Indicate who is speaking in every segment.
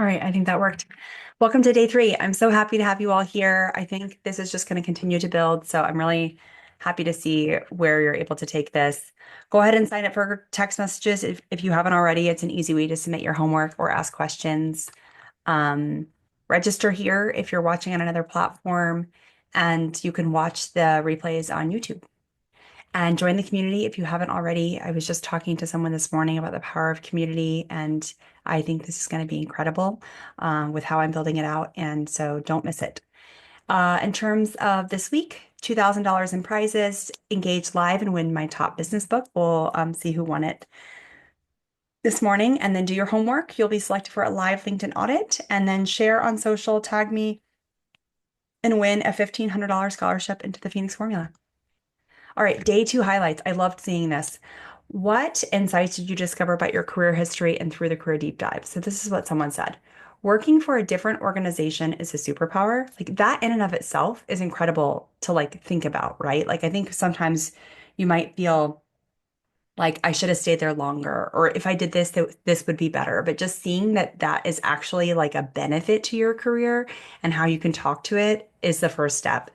Speaker 1: All right, I think that worked. Welcome to day three. I'm so happy to have you all here. I think this is just going to continue to build. So I'm really happy to see where you're able to take this. Go ahead and sign up for text messages if you haven't already. It's an easy way to submit your homework or ask questions. Um, Register here if you're watching on another platform, and you can watch the replays on YouTube. And join the community if you haven't already. I was just talking to someone this morning about the power of community, and I think this is going to be incredible with how I'm building it out. And so don't miss it. In terms of this week, $2,000 in prizes, engage live and win my top business book. We'll see who won it this morning, and then do your homework. You'll be selected for a live LinkedIn audit, and then share on social, tag me, and win a $1,500 scholarship into the Phoenix Formula. All right, day two highlights. I loved seeing this. What insights did you discover about your career history and through the career deep dive? So this is what someone said. Working for a different organization is a superpower. Like that in and of itself is incredible to like think about, right? Like I think sometimes you might feel like I should have stayed there longer, or if I did this, this would be better. But just seeing that that is actually like a benefit to your career and how you can talk to it is the first step.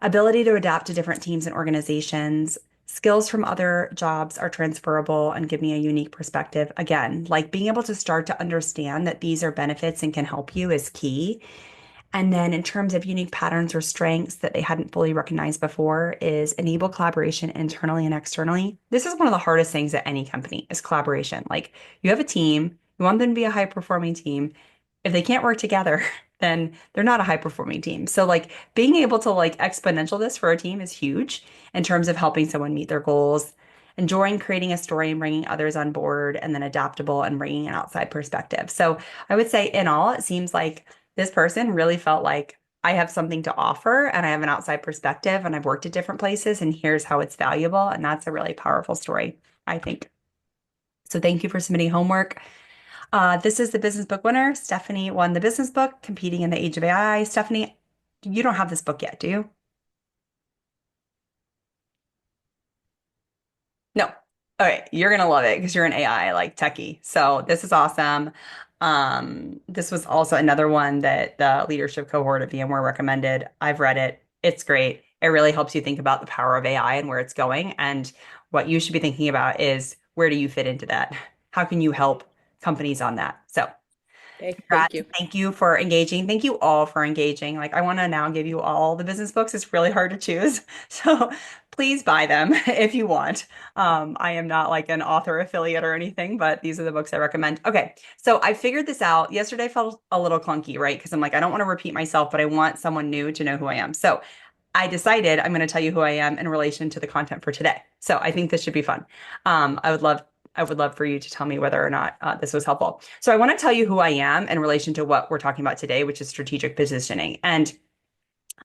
Speaker 1: Ability to adapt to different teams and organizations. Skills from other jobs are transferable and give me a unique perspective. Again, like being able to start to understand that these are benefits and can help you is key. And then in terms of unique patterns or strengths that they hadn't fully recognized before is enable collaboration internally and externally. This is one of the hardest things at any company is collaboration. Like you have a team, you want them to be a high performing team. If they can't work together, then they're not a high performing team. So like being able to like exponential this for a team is huge in terms of helping someone meet their goals, enjoying creating a story and bringing others on board, and then adaptable and bringing an outside perspective. So I would say in all, it seems like this person really felt like I have something to offer and I have an outside perspective and I've worked at different places and here's how it's valuable. And that's a really powerful story, I think. So thank you for submitting homework. This is the business book winner. Stephanie won the business book, Competing in the Age of AI. Stephanie, you don't have this book yet, do you? No. All right, you're gonna love it because you're an AI like techie. So this is awesome. This was also another one that the leadership cohort at VMware recommended. I've read it. It's great. It really helps you think about the power of AI and where it's going. And what you should be thinking about is where do you fit into that? How can you help companies on that? So
Speaker 2: Okay, thank
Speaker 1: congrats.
Speaker 2: you.
Speaker 1: Thank you for engaging. Thank you all for engaging. Like, I want to now give you all the business books. It's really hard to choose. So please buy them if you want. I am not like an author affiliate or anything, but these are the books I recommend. Okay. So I figured this out. Yesterday felt a little clunky, right? Because I'm like, I don't want to repeat myself, but I want someone new to know who I am. So I decided I'm going to tell you who I am in relation to the content for today. So I think this should be fun. I would love for you to tell me whether or not this was helpful. So I want to tell you who I am in relation to what we're talking about today, which is strategic positioning. And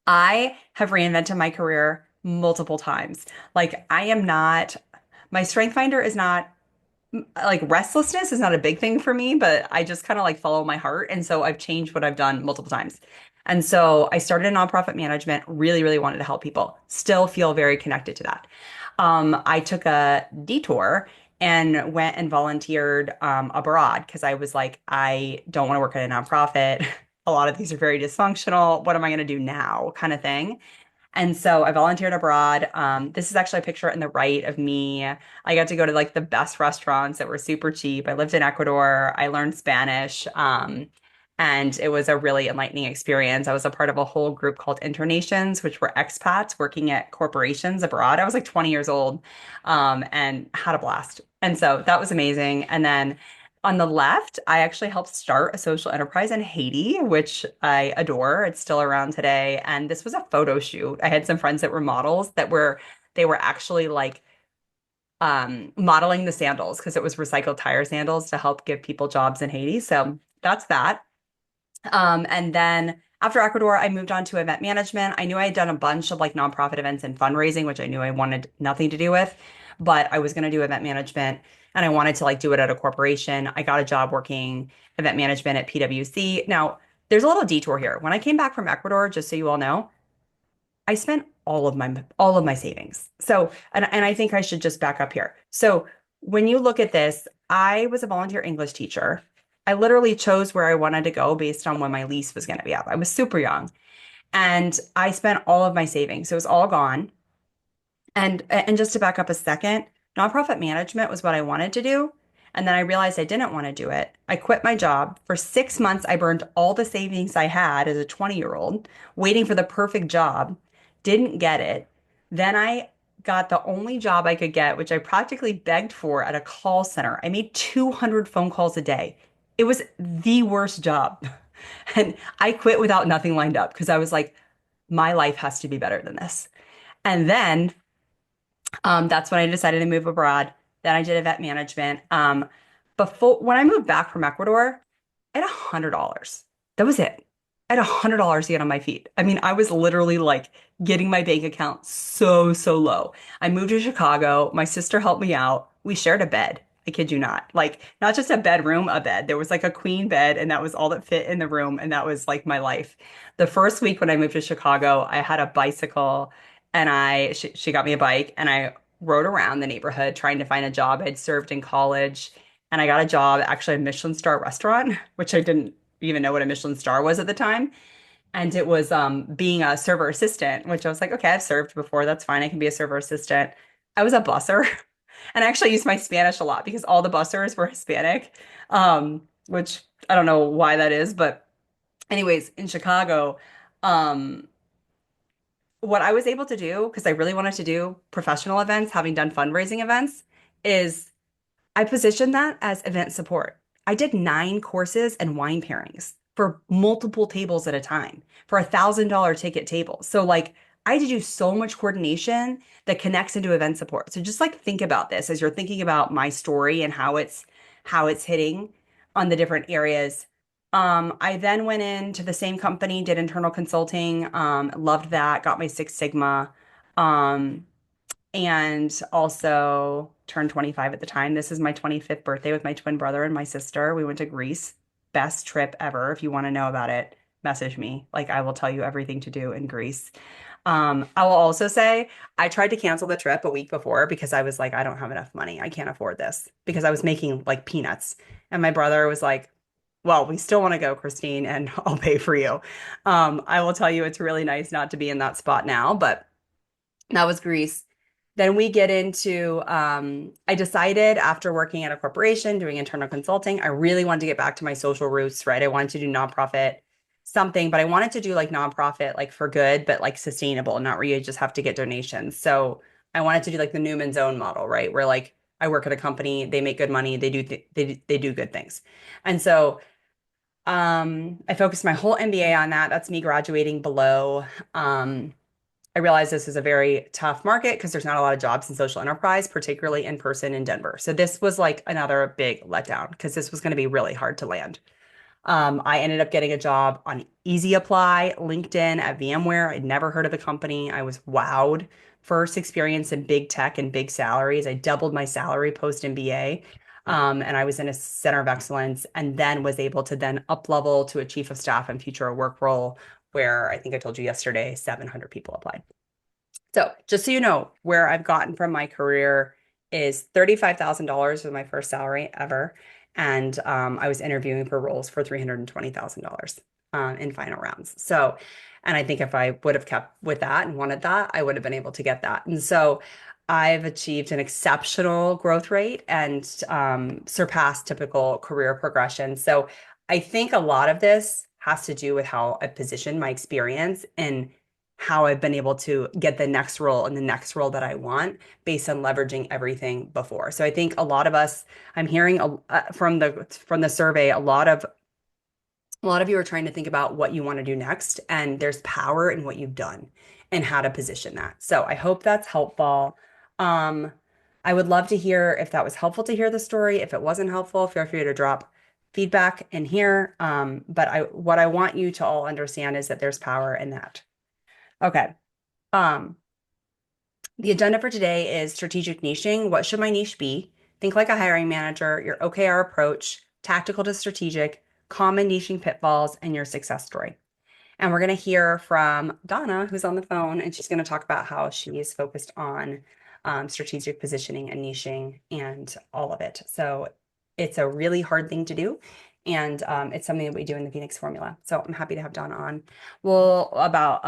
Speaker 1: I have reinvented my career multiple times. Like I am not, my strength finder is not like restlessness is not a big thing for me, but I just kind of like follow my heart. And so I've changed what I've done multiple times. And so I started in nonprofit management, really, really wanted to help people, still feel very connected to that. I took a detour and went and volunteered abroad because I was like, I don't want to work at a nonprofit. A lot of these are very dysfunctional. What am I going to do now? Kind of thing. And so I volunteered abroad. This is actually a picture in the right of me. I got to go to like the best restaurants that were super cheap. I lived in Ecuador. I learned Spanish. And it was a really enlightening experience. I was a part of a whole group called Internations, which were expats working at corporations abroad. I was like 20 years old, and had a blast. And so that was amazing. And then on the left, I actually helped start a social enterprise in Haiti, which I adore. It's still around today. And this was a photo shoot. I had some friends that were models they were actually like modeling the sandals because it was recycled tire sandals to help give people jobs in Haiti. So that's that. And then after Ecuador, I moved on to event management. I knew I had done a bunch of like nonprofit events and fundraising, which I knew I wanted nothing to do with, but I was going to do event management and I wanted to like do it at a corporation. I got a job working event management at PwC. Now, there's a little detour here. When I came back from Ecuador, just so you all know, I spent all of my savings. So, and I think I should just back up here. So, when you look at this, I was a volunteer English teacher I literally chose where I wanted to go based on when my lease was going to be up. I was super young and I spent all of my savings. So it was all gone. And just to back up a second, nonprofit management was what I wanted to do. And then I realized I didn't want to do it. I quit my job. For 6 months, I burned all the savings I had as a 20-year-old, waiting for the perfect job. Didn't get it. Then I got the only job I could get, which I practically begged for at a call center. I made 200 phone calls a day. It was the worst job. And I quit without nothing lined up because I was like, my life has to be better than this. And then that's when I decided to move abroad. Then I did event management. Before when I moved back from Ecuador, I had $100. That was it. I had $100 to get on my feet. I mean, I was literally like getting my bank account so low. I moved to Chicago. My sister helped me out. We shared a bed. I kid you not. Like, not just a bedroom, a bed. There was like a queen bed, and that was all that fit in the room. And that was like my life. The first week when I moved to Chicago, I had a bicycle and she got me a bike and I rode around the neighborhood trying to find a job. I'd served in college and I got a job actually at a Michelin star restaurant, which I didn't even know what a Michelin star was at the time. And it was being a server assistant, which I was like, okay, I've served before. That's fine. I can be a server assistant. I was a busser. And I actually used my Spanish a lot because all the bussers were Hispanic, which I don't know why that is. But anyways, in Chicago, um, what I was able to do, because I really wanted to do professional events, having done fundraising events, is I positioned that as event support. I did 9 courses and wine pairings for multiple tables at a time for $1,000 ticket tables. So like I had to do so much coordination that connects into event support. So just like think about this as you're thinking about my story and how it's hitting on the different areas. I then went into the same company, did internal consulting, loved that, got my Six Sigma. Um, and also turned 25 at the time. This is my 25th birthday with my twin brother and my sister. We went to Greece. Best trip ever. If you want to know about it, message me. Like I will tell you everything to do in Greece. I will also say I tried to cancel the trip a week before because I was like, I don't have enough money. I can't afford this because I was making like peanuts. And my brother was like, well, we still want to go, Christine, and I'll pay for you. I will tell you it's really nice not to be in that spot now, but that was Greece. Then we get into, I decided after working at a corporation, doing internal consulting, I really wanted to get back to my social roots, right? I wanted to do nonprofit something, but I wanted to do like nonprofit, like for good, but like sustainable, not where you just have to get donations. So I wanted to do like the Newman Zone model, right? Where like I work at a company, they make good money, they do good things. And so I focused my whole MBA on that. That's me graduating below. I realize this is a very tough market because there's not a lot of jobs in social enterprise, particularly in person in Denver. So this was like another big letdown because this was going to be really hard to land. I ended up getting a job on Easy Apply, LinkedIn at VMware. I'd never heard of the company. I was wowed. First experience in big tech and big salaries. I doubled my salary post MBA. And I was in a center of excellence and then was able to then up level to a chief of staff and future of work role where I think I told you yesterday, 700 people applied. So just so you know, where I've gotten from my career is $35,000 was my first salary ever. And I was interviewing for roles for $320,000 in final rounds. So, and I think if I would have kept with that and wanted that, I would have been able to get that. And so I've achieved an exceptional growth rate and surpassed typical career progression. So I think a lot of this has to do with how I position my experience and how I've been able to get the next role and the next role that I want based on leveraging everything before. So I think a lot of us, I'm hearing from the survey, a lot of you are trying to think about what you want to do next, and there's power in what you've done and how to position that. So I hope that's helpful. Um, I would love to hear if that was helpful to hear the story. If it wasn't helpful, feel free to drop feedback in here. But what I want you to all understand is that there's power in that. Okay. Um, the agenda for today is strategic niching. What should my niche be? Think like a hiring manager, your OKR approach, tactical to strategic, common niching pitfalls, and your success story. And we're going to hear from Donna, who's on the phone, and she's going to talk about how she's focused on strategic positioning and niching and all of it. So it's a really hard thing to do. And it's something that we do in the Phoenix Formula. So I'm happy to have Donna on. Well, about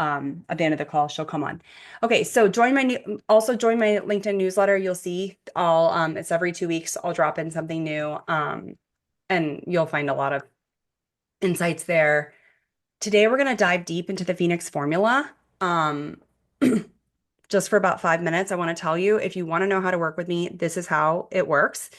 Speaker 1: at the end of the call, she'll come on. Okay, so also join my LinkedIn newsletter. You'll see it's every 2 weeks. I'll drop in something new. And you'll find a lot of insights there. Today, we're going to dive deep into the Phoenix Formula. Um, just for about 5 minutes, I want to tell you if you want to know how to work with me, this is how it works.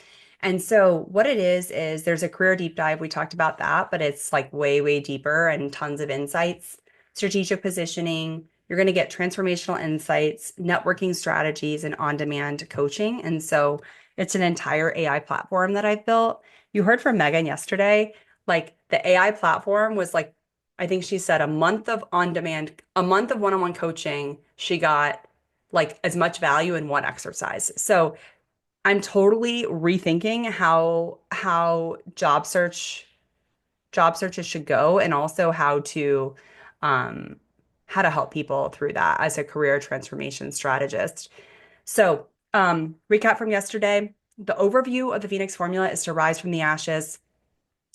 Speaker 1: And so, what it is there's a career deep dive. We talked about that, but it's like way, way deeper and tons of insights, strategic positioning. You're going to get transformational insights, networking strategies, and on demand coaching. And so, it's an entire AI platform that I've built. You heard from Megan yesterday. Like the AI platform was like, I think she said a month of one on one coaching. She got like as much value in one exercise. So I'm totally rethinking how job searches should go and also um how to help people through that as a career transformation strategist. So, recap from yesterday, the overview of the Phoenix formula is to rise from the ashes.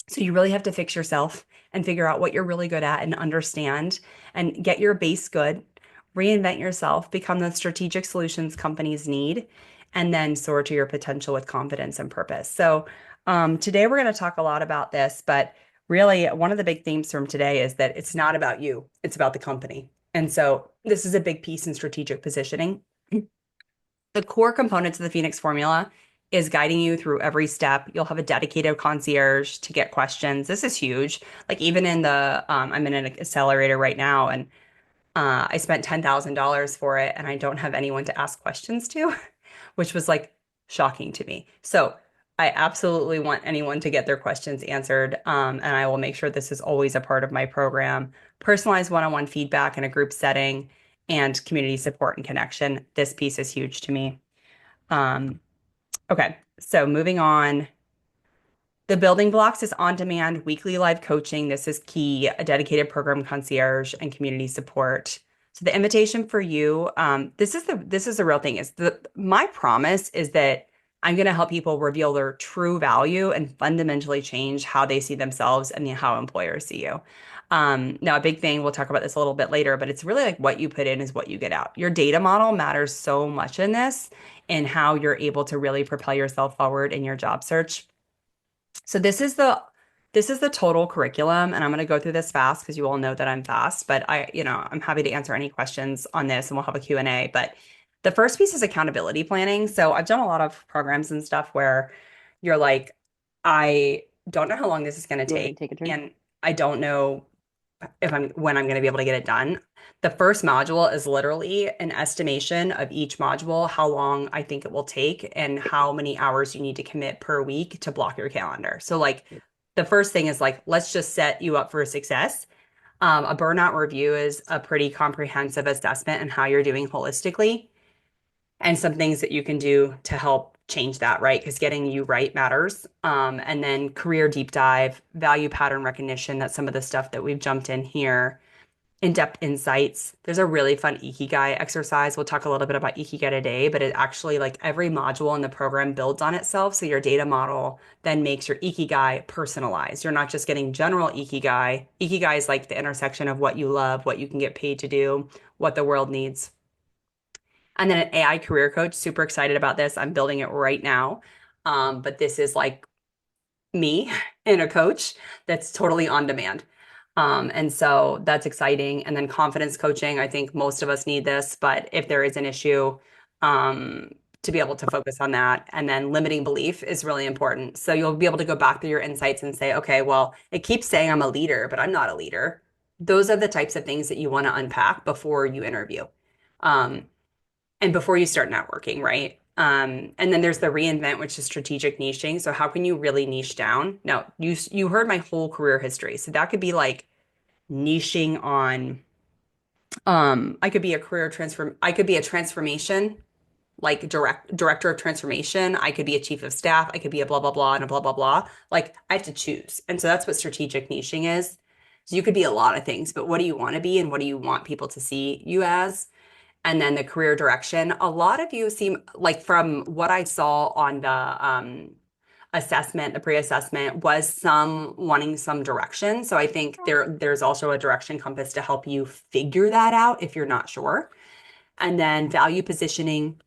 Speaker 1: So you really have to fix yourself and figure out what you're really good at and understand and get your base good, reinvent yourself, become the strategic solutions companies need, and then soar to your potential with confidence and purpose. So today we're going to talk a lot about this, but really one of the big themes from today is that it's not about you, it's about the company. And so this is a big piece in strategic positioning. The core components of the Phoenix formula is guiding you through every step. You'll have a dedicated concierge to get questions. This is huge. Like even in I'm in an accelerator right now, and I spent $10,000 for it, and I don't have anyone to ask questions to, which was like shocking to me. So I absolutely want anyone to get their questions answered, and I will make sure this is always a part of my program. Personalized one-on-one feedback in a group setting and community support and connection. This piece is huge to me. Um, okay, so moving on. The building blocks is on-demand weekly live coaching. This is key, a dedicated program concierge and community support. So the invitation for you, this is the real thing, is my promise is that I'm going to help people reveal their true value and fundamentally change how they see themselves and how employers see you. Now, a big thing, we'll talk about this a little bit later, but it's really like what you put in is what you get out. Your data model matters so much in this and how you're able to really propel yourself forward in your job search. So this is the total curriculum, and I'm going to go through this fast because you all know that I'm fast, but I'm happy to answer any questions on this and we'll have a Q&A. But the first piece is accountability planning. So I've done a lot of programs and stuff where you're like, I don't know how long this is going to
Speaker 2: You want me
Speaker 1: take,
Speaker 2: to take a turn?
Speaker 1: and I don't know if I'm when I'm going to be able to get it done. The first module is literally an estimation of each module, how long I think it will take, and how many hours you need to commit per week to block your calendar. So, like, the first thing is like, let's just set you up for success. A burnout review is a pretty comprehensive assessment and how you're doing holistically, and some things that you can do to help change that, right? Because getting you right matters. And then career deep dive, value pattern recognition. That's some of the stuff that we've jumped in here. In-depth insights. There's a really fun Ikigai exercise. We'll talk a little bit about Ikigai today, but it actually, like, every module in the program builds on itself. So your data model then makes your Ikigai personalized. You're not just getting general Ikigai. Ikigai is like the intersection of what you love, what you can get paid to do, what the world needs. And then an AI career coach, super excited about this. I'm building it right now. But this is like me and a coach that's totally on demand. And so that's exciting. And then confidence coaching, I think most of us need this, but if there is an issue, um, to be able to focus on that. And then limiting belief is really important. So you'll be able to go back through your insights and say, okay, well, it keeps saying I'm a leader, but I'm not a leader. Those are the types of things that you want to unpack before you interview. Um, and before you start networking, right? And then there's the reinvent, which is strategic niching. So how can you really niche down? Now, you heard my whole career history. So that could be like niching on I could be I could be a transformation, like director of transformation. I could be a chief of staff. I could be a blah blah blah and a blah blah blah. Like I have to choose. And so that's what strategic niching is. So you could be a lot of things, but what do you want to be and what do you want people to see you as? And then the career direction. A lot of you seem like, from what I saw on the assessment, the pre-assessment, was some wanting some direction. So I think there's also a direction compass to help you figure that out if you're not sure. And then value positioning,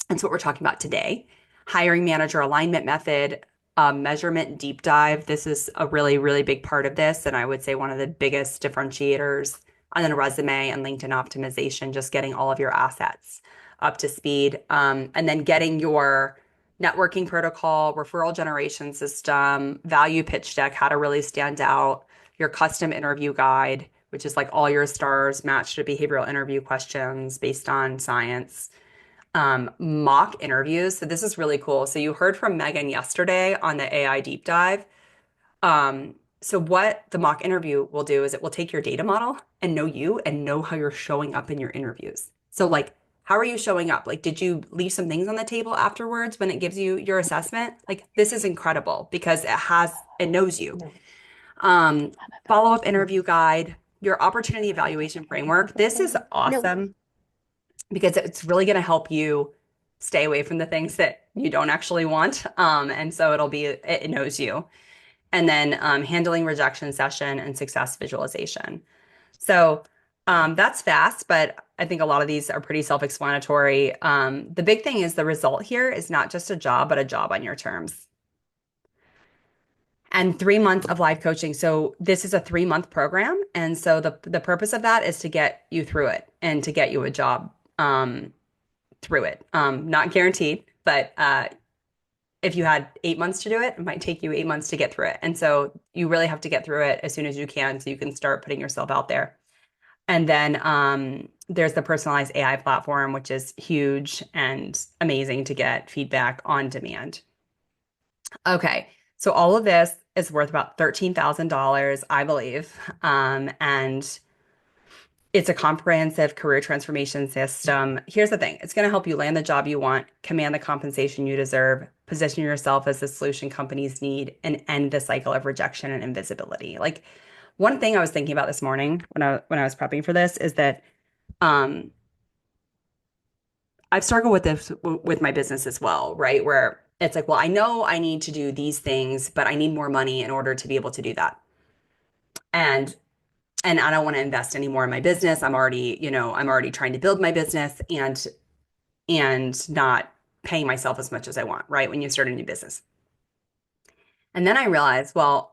Speaker 1: that's what we're talking about today. Hiring manager alignment method, measurement deep dive. This is a really, really big part of this. And I would say one of the biggest differentiators. And then a resume and LinkedIn optimization, just getting all of your assets up to speed. And then getting your networking protocol, referral generation system, value pitch deck, how to really stand out, your custom interview guide, which is like all your stars matched to behavioral interview questions based on science, mock interviews. So this is really cool. So you heard from Megan yesterday on the AI deep dive. So what the mock interview will do is it will take your data model and know you and know how you're showing up in your interviews. So like, how are you showing up? Like, did you leave some things on the table afterwards when it gives you your assessment? Like, this is incredible because it knows you. Um, Follow-up interview guide, your opportunity evaluation framework. This is awesome because it's really going to help you stay away from the things that you don't actually want. And so it knows you. And then handling rejection session and success visualization. So that's fast, but I think a lot of these are pretty self-explanatory. The big thing is the result here is not just a job, but a job on your terms. And 3 months of live coaching. So this is a 3-month program. And so the purpose of that is to get you through it and to get you a job through it. Not guaranteed, but if you had 8 months to do it, it might take you 8 months to get through it. And so you really have to get through it as soon as you can so you can start putting yourself out there. And then there's the personalized AI platform, which is huge and amazing to get feedback on demand. Okay, so all of this is worth about $13,000, I believe. And it's a comprehensive career transformation system. Here's the thing. It's going to help you land the job you want, command the compensation you deserve, position yourself as the solution companies need, and end the cycle of rejection and invisibility. Like one thing I was thinking about this morning when I was prepping for this is that um, I've struggled with this with my business as well, right? Where it's like, well, I know I need to do these things, but I need more money in order to be able to do that. And I don't want to invest any more in my business. I'm already trying to build my business and not paying myself as much as I want, right? When you start a new business. And then I realized, well,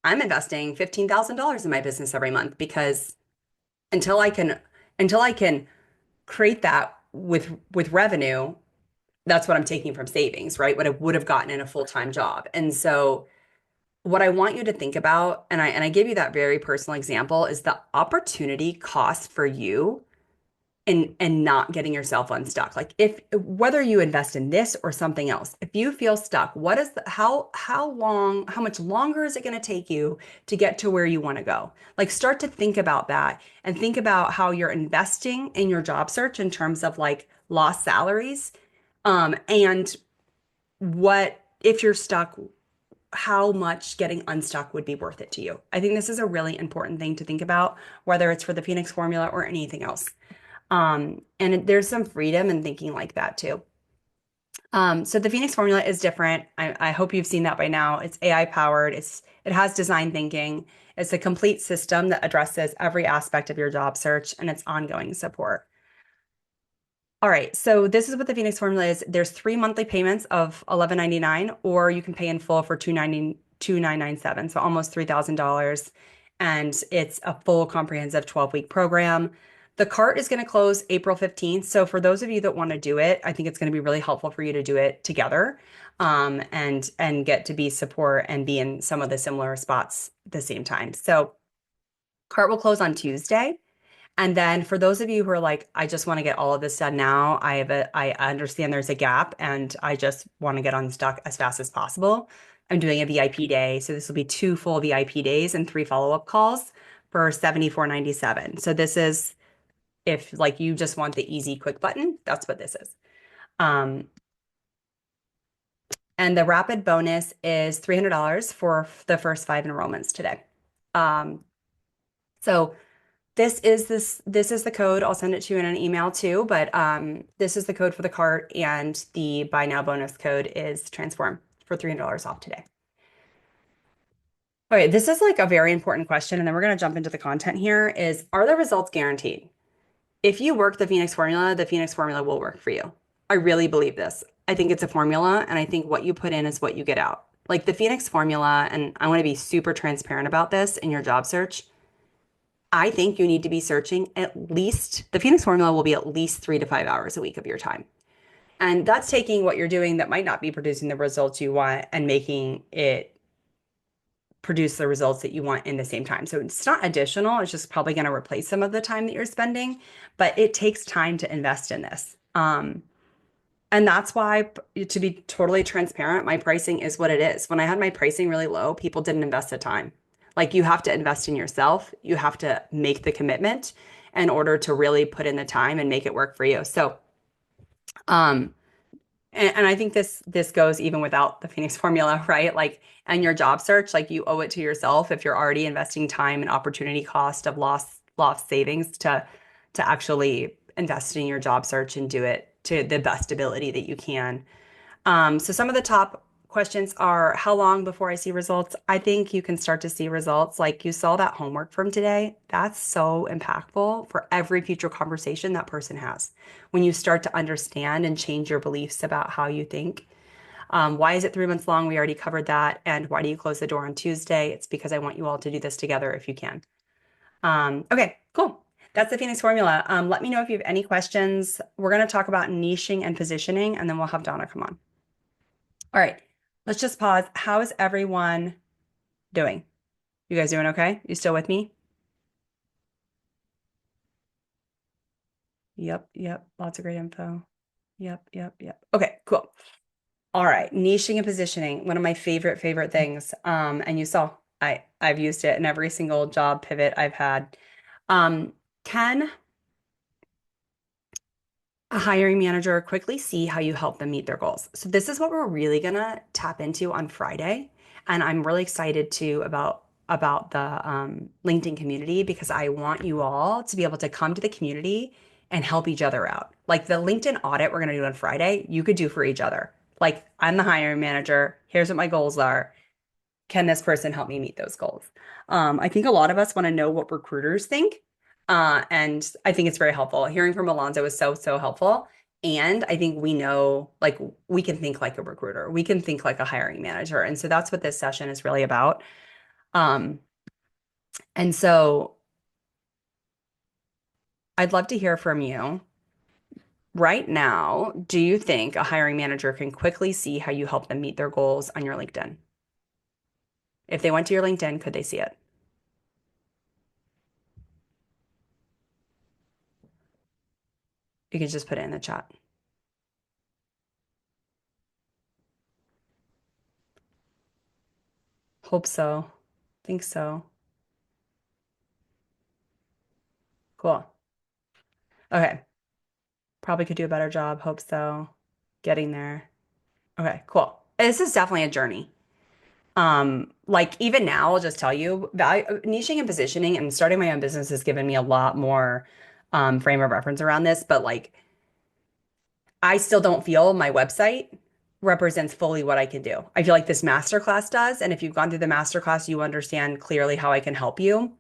Speaker 1: I'm investing $15,000 in my business every month because until I can until I can create that with revenue, that's what I'm taking from savings, right? What I would have gotten in a full-time job. And so what I want you to think about, and I give you that very personal example, is the opportunity cost for you and not getting yourself unstuck. Like if whether you invest in this or something else, if you feel stuck, how much longer is it going to take you to get to where you want to go? Like start to think about that and think about how you're investing in your job search in terms of like lost salaries, and what if you're stuck, how much getting unstuck would be worth it to you. I think this is a really important thing to think about, whether it's for the Phoenix formula or anything else. There's some freedom in thinking like that too. So the Phoenix formula is different. I hope you've seen that by now. It's AI powered. It has design thinking. It's a complete system that addresses every aspect of your job search and its ongoing support. All right, so this is what the Phoenix formula is. There's 3 monthly payments of $11.99, or you can pay in full for $2,997, so almost $3,000. And it's a full comprehensive 12-week program. The cart is going to close April 15th. So for those of you that want to do it, I think it's going to be really helpful for you to do it together, and get to be support and be in some of the similar spots at the same time. So cart will close on Tuesday. And then for those of you who are like, I just want to get all of this done now, I understand there's a gap and I just want to get unstuck as fast as possible. I'm doing a VIP day. So this will be 2 full VIP days and 3 follow-up calls for $74.97. So this is if like you just want the easy quick button, that's what this is. And the rapid bonus is $300 for the first 5 enrollments today. So this is the code. I'll send it to you in an email too, but this is the code for the cart, and the buy now bonus code is transform. for $300 off today. Okay, this is like a very important question, and then we're going to jump into the content here is, are the results guaranteed? If you work the Phoenix formula will work for you. I really believe this. I think it's a formula, and I think what you put in is what you get out. Like the Phoenix formula, and I want to be super transparent about this in your job search. I think you need to be searching at least, the Phoenix formula will be at least 3 to 5 hours a week of your time. And that's taking what you're doing that might not be producing the results you want and making it produce the results that you want in the same time. So it's not additional, it's just probably going to replace some of the time that you're spending, but it takes time to invest in this. And that's why, to be totally transparent, my pricing is what it is. When I had my pricing really low, people didn't invest the time. Like you have to invest in yourself. You have to make the commitment in order to really put in the time and make it work for you. So, um, and I think this goes even without the Phoenix formula, right? Like, and your job search, like you owe it to yourself if you're already investing time and opportunity cost of lost savings to actually invest in your job search and do it to the best ability that you can. So some of the top questions are, how long before I see results? I think you can start to see results. Like you saw that homework from today. That's so impactful for every future conversation that person has. When you start to understand and change your beliefs about how you think. Why is it 3 months long? We already covered that. And why do you close the door on Tuesday? It's because I want you all to do this together if you can. Okay, cool. That's the Phoenix formula. Let me know if you have any questions. We're going to talk about niching and positioning, and then we'll have Donna come on. All right, let's just pause. How is everyone doing? You guys doing okay? You still with me? Yep, yep. Lots of great info. Yep, yep, yep. Okay, cool. All right, niching and positioning, one of my favorite things. And you saw I've used it in every single job pivot I've had. Can a hiring manager quickly see how you help them meet their goals? So this is what we're really gonna tap into on Friday, and I'm really excited too about the LinkedIn community because I want you all to be able to come to the community and help each other out. Like the LinkedIn audit we're gonna do on Friday, you could do for each other. Like I'm the hiring manager. Here's what my goals are. Can this person help me meet those goals? I think a lot of us want to know what recruiters think. And I think it's very helpful. Hearing from Alonzo is so helpful. And I think we know, like, we can think like a recruiter, we can think like a hiring manager. And so that's what this session is really about. Um, and so I'd love to hear from you. Right now, do you think a hiring manager can quickly see how you help them meet their goals on your LinkedIn? If they went to your LinkedIn, could they see it? You could just put it in the chat. Hope so. Think so. Cool. Okay. Probably could do a better job. Hope so. Getting there. Okay, cool. This is definitely a journey. Like even now, I'll just tell you, niching and positioning and starting my own business has given me a lot more frame of reference around this, but like I still don't feel my website represents fully what I can do. I feel like this masterclass does, and if you've gone through the masterclass, you understand clearly how I can help you.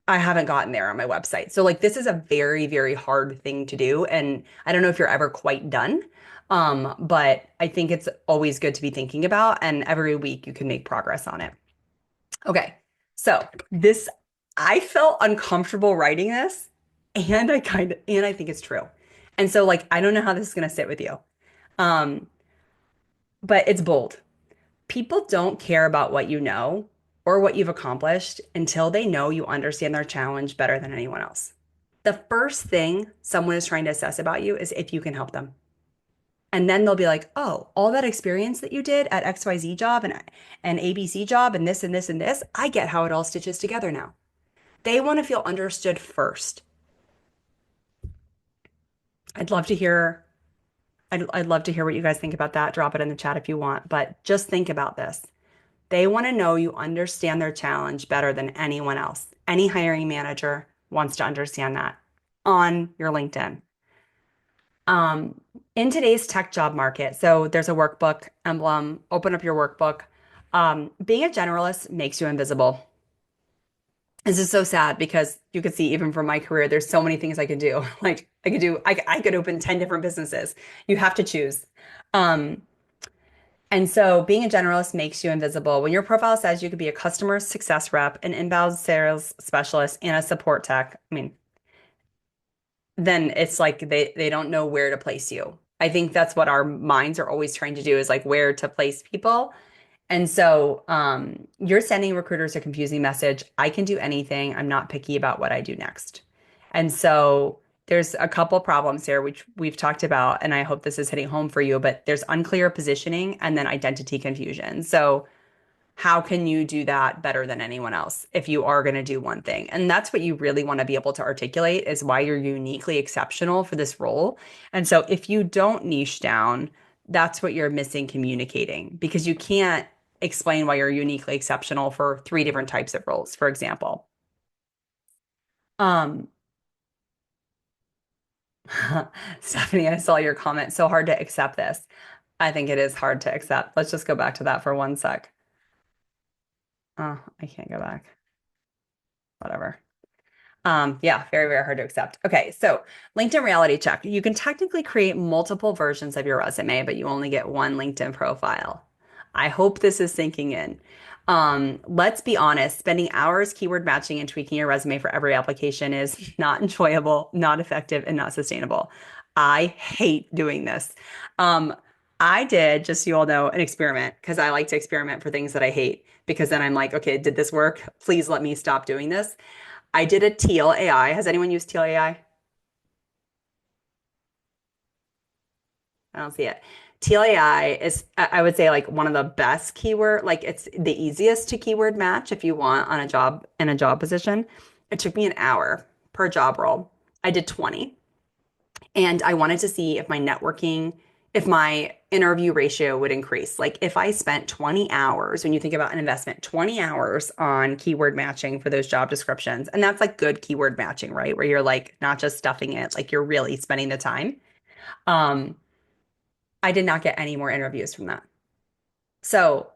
Speaker 1: I haven't gotten there on my website. So like this is a very hard thing to do. And I don't know if you're ever quite done. But I think it's always good to be thinking about, and every week you can make progress on it. Okay. So this, I felt uncomfortable writing this, and I think it's true. And so like I don't know how this is gonna sit with you. Um, but it's bold. People don't care about what you know or what you've accomplished until they know you understand their challenge better than anyone else. The first thing someone is trying to assess about you is if you can help them. And then they'll be like, oh, all that experience that you did at XYZ job and ABC job and this and this and this, I get how it all stitches together now. They want to feel understood first. I'd love to hear, I'd love to hear what you guys think about that. Drop it in the chat if you want, but just think about this. They want to know you understand their challenge better than anyone else. Any hiring manager wants to understand that on your LinkedIn. Um, in today's tech job market, so there's a workbook emblem, open up your workbook. Being a generalist makes you invisible. This is so sad because you could see even from my career, there's so many things I could do. Like I could open 10 different businesses. You have to choose. Um, and so being a generalist makes you invisible. When your profile says you could be a customer success rep, an inbound sales specialist, and a support tech, I mean, then it's like they don't know where to place you. I think that's what our minds are always trying to do is like where to place people. And so you're sending recruiters a confusing message. I can do anything. I'm not picky about what I do next. And so there's a couple problems here, which we've talked about, and I hope this is hitting home for you, but there's unclear positioning and then identity confusion. So how can you do that better than anyone else if you are going to do one thing? And that's what you really want to be able to articulate is why you're uniquely exceptional for this role. And so if you don't niche down, that's what you're missing communicating because you can't explain why you're uniquely exceptional for three different types of roles, for example. Um, Stephanie, I saw your comment. So hard to accept this. I think it is hard to accept. Let's just go back to that for one sec. Oh, I can't go back. Whatever. Yeah, very, very hard to accept. Okay, so LinkedIn reality check. You can technically create multiple versions of your resume, but you only get one LinkedIn profile. I hope this is sinking in. Let's be honest, spending hours keyword matching and tweaking your resume for every application is not enjoyable, not effective, and not sustainable. I hate doing this. Um, I did, just so you all know, an experiment because I like to experiment for things that I hate because then I'm like, okay, did this work? Please let me stop doing this. I did a Teal AI. Has anyone used Teal AI? I don't see it. Teal AI is, I would say, like one of the best keyword, like it's the easiest to keyword match if you want on a job in a job position. It took me an hour per job role. I did 20. And I wanted to see if my networking, if my interview ratio would increase. Like if I spent 20 hours, when you think about an investment, 20 hours on keyword matching for those job descriptions. And that's like good keyword matching, right? Where you're like not just stuffing it, like you're really spending the time. Um, I did not get any more interviews from that. So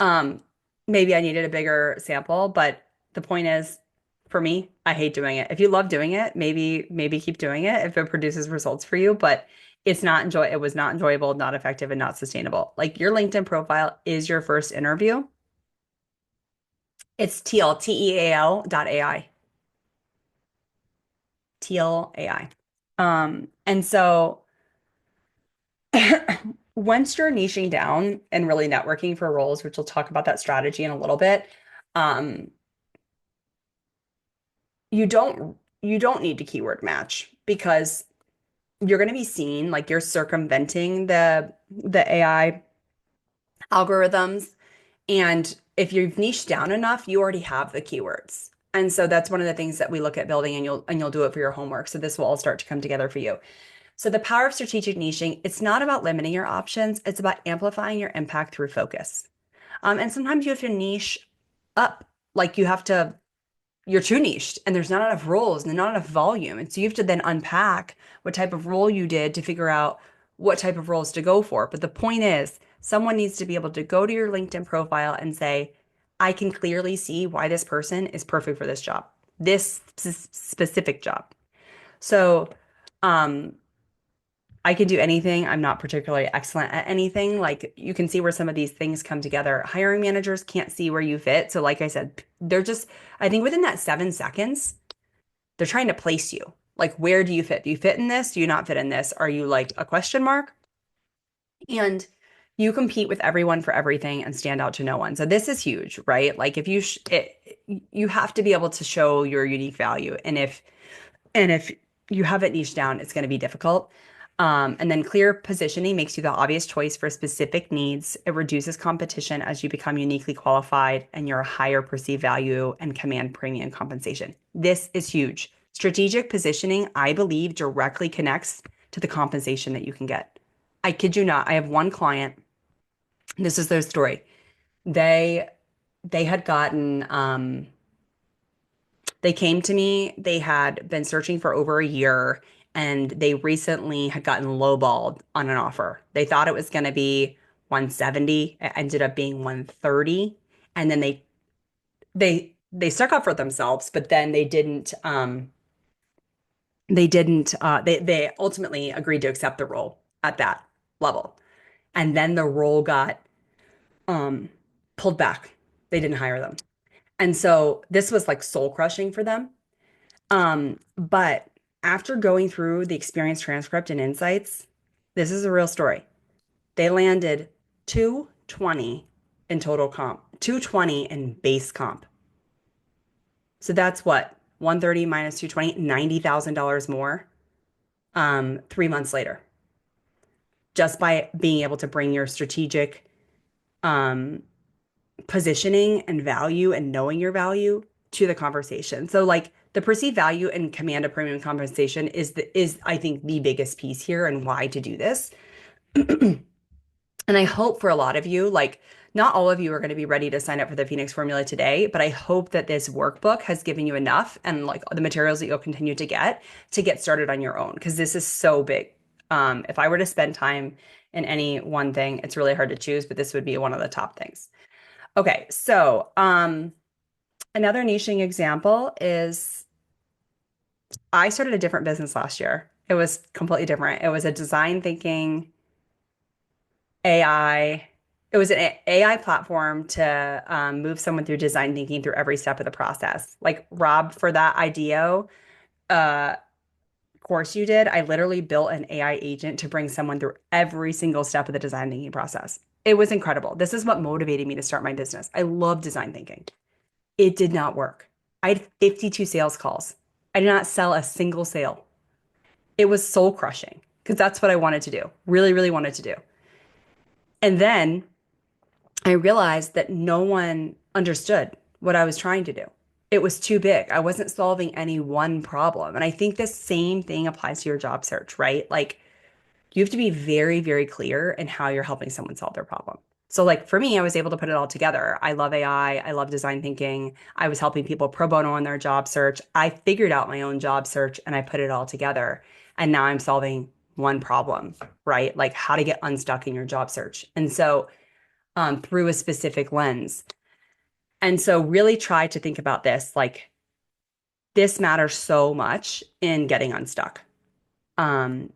Speaker 1: um, maybe I needed a bigger sample, but the point is, for me, I hate doing it. If you love doing it, maybe keep doing it if it produces results for you, but it was not enjoyable, not effective, and not sustainable. Like your LinkedIn profile is your first interview. It's teal, Teal dot AI. Teal AI. And so once you're niching down and really networking for roles, which we'll talk about that strategy in a little bit, um, you don't need to keyword match because you're going to be seen like you're circumventing the AI algorithms. And if you've niched down enough, you already have the keywords. And so that's one of the things that we look at building and you'll do it for your homework. So this will all start to come together for you. So the power of strategic niching, it's not about limiting your options, it's about amplifying your impact through focus. And sometimes you have to niche up, like you're too niched and there's not enough roles and not enough volume. And so you have to then unpack what type of role you did to figure out what type of roles to go for. But the point is, someone needs to be able to go to your LinkedIn profile and say, I can clearly see why this person is perfect for this job, this specific job. So, um, I can do anything. I'm not particularly excellent at anything. Like you can see where some of these things come together. Hiring managers can't see where you fit. So, like I said, I think within that 7 seconds, they're trying to place you. Like, where do you fit? Do you fit in this? Do you not fit in this? Are you like a question mark? And you compete with everyone for everything and stand out to no one. So this is huge, right? Like if you have to be able to show your unique value. And if you have it niche down, it's going to be difficult. And then clear positioning makes you the obvious choice for specific needs. It reduces competition as you become uniquely qualified and you're a higher perceived value and command premium compensation. This is huge. Strategic positioning, I believe, directly connects to the compensation that you can get. I kid you not. I have one client. This is their story. They they had gotten they came to me. They had been searching for over a year and they recently had gotten lowballed on an offer. They thought it was going to be 170. It ended up being 130. And then they stuck up for themselves, but then they ultimately agreed to accept the role at that level. And then the role got um pulled back. They didn't hire them. And so this was like soul crushing for them. But after going through the experience transcript and insights, this is a real story. They landed 220 in total comp, 220 in base comp. So that's what? 130 minus 220, $90,000 more 3 months later, just by being able to bring your strategic um, positioning and value and knowing your value to the conversation. So like the perceived value and command of premium compensation is I think the biggest piece here and why to do this. And I hope for a lot of you, like not all of you are going to be ready to sign up for the Phoenix Formula today, but I hope that this workbook has given you enough and like the materials that you'll continue to get started on your own because this is so big. If I were to spend time in any one thing, it's really hard to choose, but this would be one of the top things. Okay, so another niching example is I started a different business last year. It was completely different. It was a design thinking AI. It was an AI platform to move someone through design thinking through every step of the process. Like Rob, for that IDEO uh, course you did, I literally built an AI agent to bring someone through every single step of the design thinking process. It was incredible. This is what motivated me to start my business. I love design thinking. It did not work. I had 52 sales calls. I did not sell a single sale. It was soul crushing because that's what I wanted to do. Really, really wanted to do. And then I realized that no one understood what I was trying to do. It was too big. I wasn't solving any one problem. And I think the same thing applies to your job search, right? Like you have to be very, very clear in how you're helping someone solve their problem. So, like for me, I was able to put it all together. I love AI. I love design thinking. I was helping people pro bono on their job search. I figured out my own job search and I put it all together. And now I'm solving one problem, right? Like how to get unstuck in your job search. And so, through a specific lens. And so, really try to think about this like, this matters so much in getting unstuck. Um,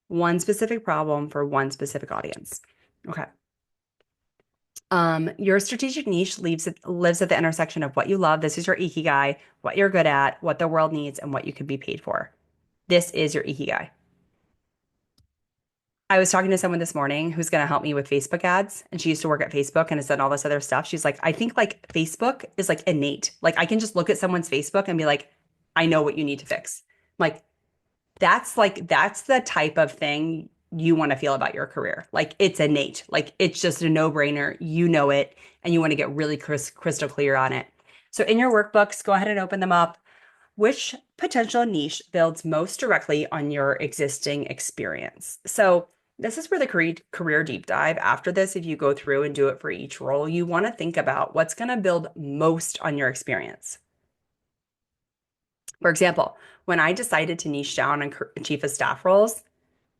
Speaker 1: one specific problem for one specific audience. Okay. Your strategic niche lives at the intersection of what you love. This is your ikigai, what you're good at, what the world needs, and what you could be paid for. This is your ikigai. I was talking to someone this morning who's going to help me with Facebook ads, and she used to work at Facebook and has done all this other stuff. She's like, I think like Facebook is like innate. Like I can just look at someone's Facebook and be like, I know what you need to fix. Like that's the type of thing you want to feel about your career. Like it's innate. Like it's just a no-brainer. You know it, and you want to get really crystal clear on it. So in your workbooks, go ahead and open them up. Which potential niche builds most directly on your existing experience? So this is where the career deep dive. After this, if you go through and do it for each role, you want to think about what's going to build most on your experience. For example, when I decided to niche down on chief of staff roles,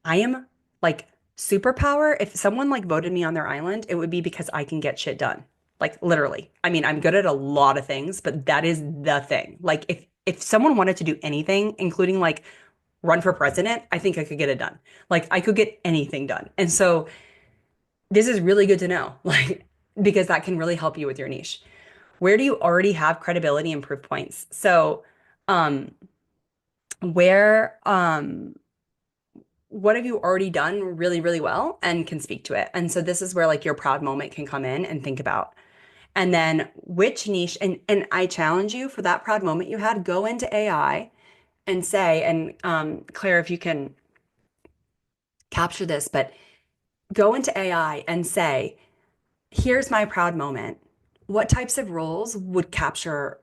Speaker 1: I am like superpower. If someone like voted me on their island, it would be because I can get shit done. Like literally. I mean, I'm good at a lot of things, but that is the thing. Like if someone wanted to do anything, including like run for president, I think I could get it done. Like I could get anything done. And so this is really good to know, like because that can really help you with your niche. Where do you already have credibility and proof points? So, um, where what have you already done really, really well and can speak to it? And so this is where like your proud moment can come in and think about. And then which niche, and I challenge you for that proud moment you had, go into AI and say, and Claire, if you can capture this, but go into AI and say, here's my proud moment. What types of roles would capture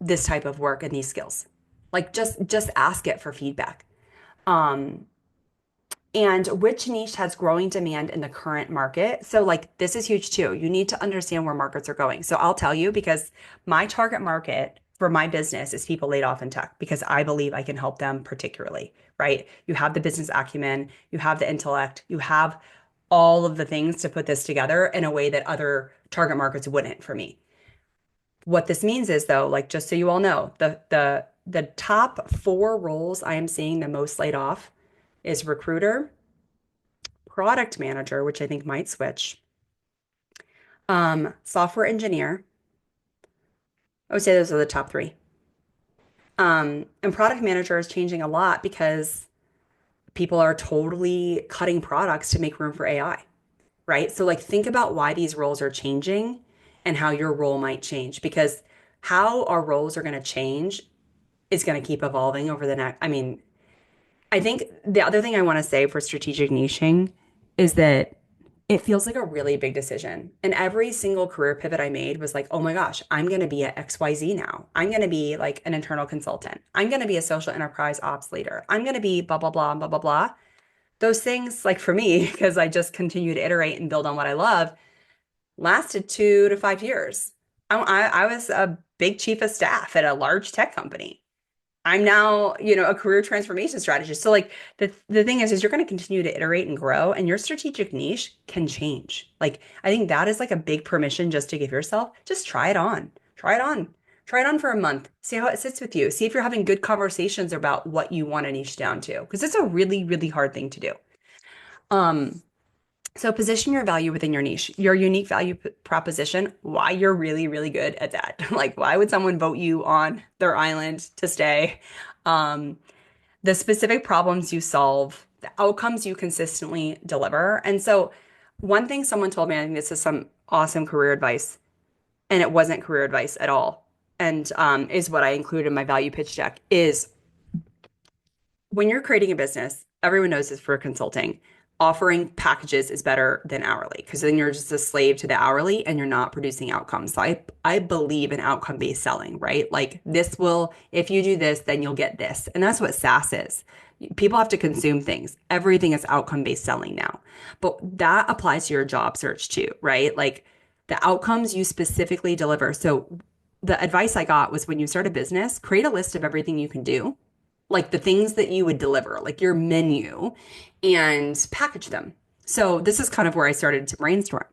Speaker 1: this type of work and these skills? Like just ask it for feedback. Um, and which niche has growing demand in the current market? So, like, this is huge too. You need to understand where markets are going. So, I'll tell you because my target market for my business is people laid off in tech because I believe I can help them particularly, right? You have the business acumen, you have the intellect, you have all of the things to put this together in a way that other target markets wouldn't for me. What this means is though, like just so you all know, the top four roles I am seeing the most laid off is recruiter, product manager, which I think might switch, software engineer. I would say those are the top three. And product manager is changing a lot because people are totally cutting products to make room for AI, right? So like think about why these roles are changing and how your role might change because how our roles are going to change is going to keep evolving over the next. I mean, I think the other thing I want to say for strategic niching is that it feels like a really big decision. And every single career pivot I made was like, oh my gosh, I'm going to be at XYZ now. I'm going to be like an internal consultant. I'm going to be a social enterprise ops leader. I'm going to be blah, blah, blah, blah, blah, blah. Those things, like for me, because I just continue to iterate and build on what I love, lasted 2 to 5 years. I was a big chief of staff at a large tech company. I'm now, a career transformation strategist. So like the thing is you're going to continue to iterate and grow and your strategic niche can change. Like I think that is like a big permission just to give yourself. Just try it on. Try it on. Try it on for a month. See how it sits with you. See if you're having good conversations about what you want to niche down to because it's a really, really hard thing to do. Um, so position your value within your niche, your unique value proposition, why you're really, really good at that. Like why would someone vote you on their island to stay? Um, the specific problems you solve, the outcomes you consistently deliver. And so, one thing someone told me, I think this is some awesome career advice, and it wasn't career advice at all, and is what I include in my value pitch deck, is when you're creating a business, everyone knows this for consulting, offering packages is better than hourly because then you're just a slave to the hourly and you're not producing outcomes. So I believe in outcome-based selling, right? Like this will, if you do this, then you'll get this. And that's what SaaS is. People have to consume things. Everything is outcome-based selling now. But that applies to your job search too, right? Like the outcomes you specifically deliver. So the advice I got was when you start a business, create a list of everything you can do like the things that you would deliver, like your menu, and package them. So this is kind of where I started to brainstorm.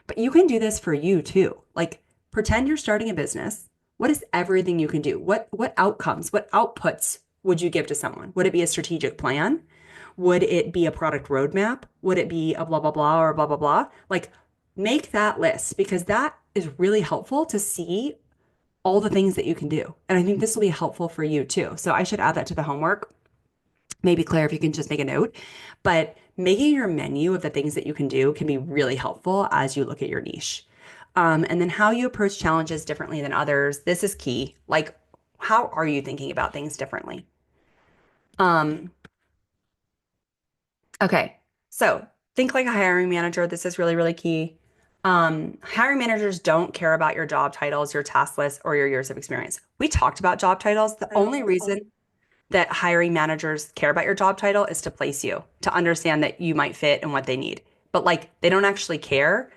Speaker 1: But you can do this for you too. Like pretend you're starting a business. What is everything you can do? What outcomes, what outputs would you give to someone? Would it be a strategic plan? Would it be a product roadmap? Would it be a blah blah blah or blah blah blah? Like make that list because that is really helpful to see all the things that you can do. And I think this will be helpful for you too. So I should add that to the homework. Maybe Claire, if you can just make a note. But making your menu of the things that you can do can be really helpful as you look at your niche. And then how you approach challenges differently than others. This is key. Like, how are you thinking about things differently? Um, okay. So think like a hiring manager. This is really, really key. Hiring managers don't care about your job titles, your task list, or your years of experience. We talked about job titles. The only reason that hiring managers care about your job title is to place you, to understand that you might fit and what they need. But like they don't actually care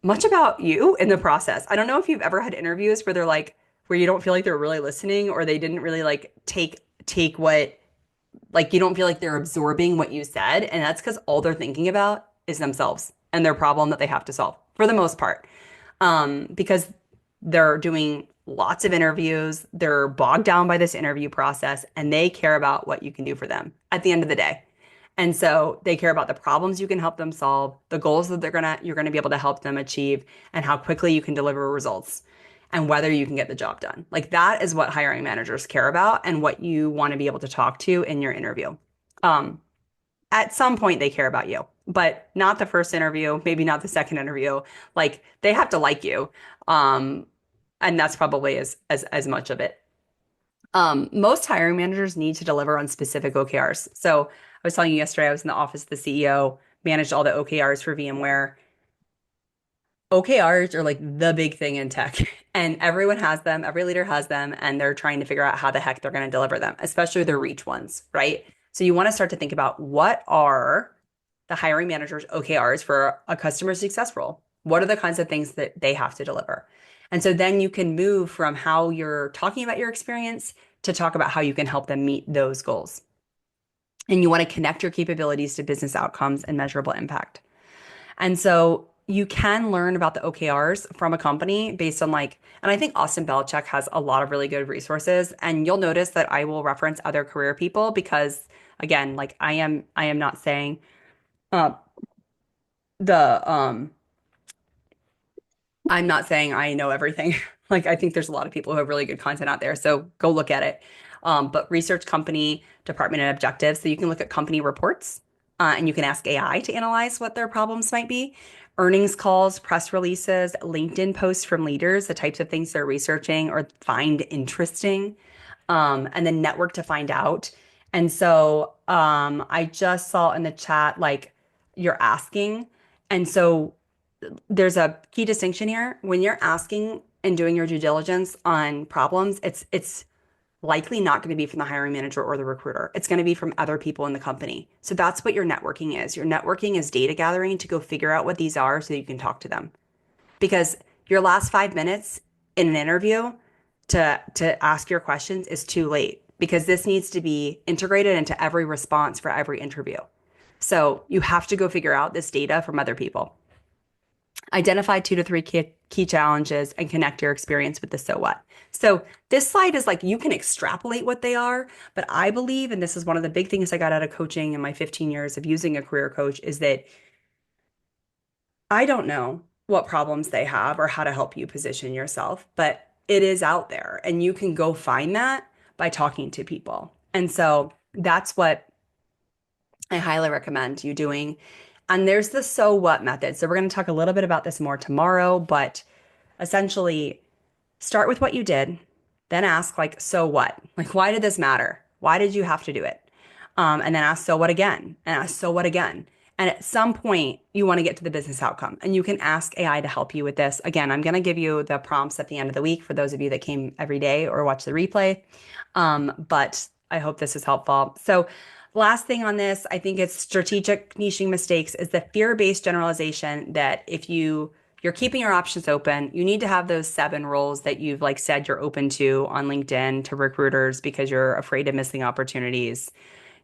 Speaker 1: much about you in the process. I don't know if you've ever had interviews where they're like, where you don't feel like they're really listening or they didn't really like take what like you don't feel like they're absorbing what you said. And that's because all they're thinking about is themselves and their problem that they have to solve for the most part. Because they're doing lots of interviews, they're bogged down by this interview process, and they care about what you can do for them at the end of the day. And so they care about the problems you can help them solve, the goals that you're gonna be able to help them achieve, and how quickly you can deliver results and whether you can get the job done. Like that is what hiring managers care about and what you want to be able to talk to in your interview. Um, at some point they care about you, but not the first interview, maybe not the second interview. Like they have to like you. Um, and that's probably as much of it. Most hiring managers need to deliver on specific OKRs. So I was telling you yesterday, I was in the office of the CEO, managed all the OKRs for VMware. OKRs are like the big thing in tech, and everyone has them, every leader has them, and they're trying to figure out how the heck they're going to deliver them, especially the reach ones, right? So you want to start to think about what are the hiring manager's OKRs for a customer success role? What are the kinds of things that they have to deliver? And so then you can move from how you're talking about your experience to talk about how you can help them meet those goals. And you want to connect your capabilities to business outcomes and measurable impact. And so you can learn about the OKRs from a company based on like, and I think Austin Belichick has a lot of really good resources. And you'll notice that I will reference other career people because again, like I am not saying uh the I'm not saying I know everything. Like, I think there's a lot of people who have really good content out there. So go look at it. But research company department and objectives. So you can look at company reports and you can ask AI to analyze what their problems might be. Earnings calls, press releases, LinkedIn posts from leaders, the types of things they're researching or find interesting, and then network to find out. And so I just saw in the chat, like, you're asking. And so there's a key distinction here. When you're asking and doing your due diligence on problems, it's likely not going to be from the hiring manager or the recruiter. It's going to be from other people in the company. So that's what your networking is. Your networking is data gathering to go figure out what these are so you can talk to them. Because your last 5 minutes in an interview to ask your questions is too late because this needs to be integrated into every response for every interview. So you have to go figure out this data from other people. Identify 2 to 3 key challenges and connect your experience with the so what. So this slide is like you can extrapolate what they are, but I believe, and this is one of the big things I got out of coaching in my 15 years of using a career coach, is that I don't know what problems they have or how to help you position yourself, but it is out there and you can go find that by talking to people. And so that's what I highly recommend you doing. And there's the so what method. So we're going to talk a little bit about this more tomorrow, but essentially start with what you did, then ask like, so what? Like, why did this matter? Why did you have to do it? And then ask, so what again? And ask, so what again? And at some point, you want to get to the business outcome. And you can ask AI to help you with this. Again, I'm going to give you the prompts at the end of the week for those of you that came every day or watch the replay. But I hope this is helpful. So, last thing on this, I think it's strategic niching mistakes is the fear-based generalization that if you're keeping your options open, you need to have those 7 roles that you've like said you're open to on LinkedIn to recruiters because you're afraid of missing opportunities.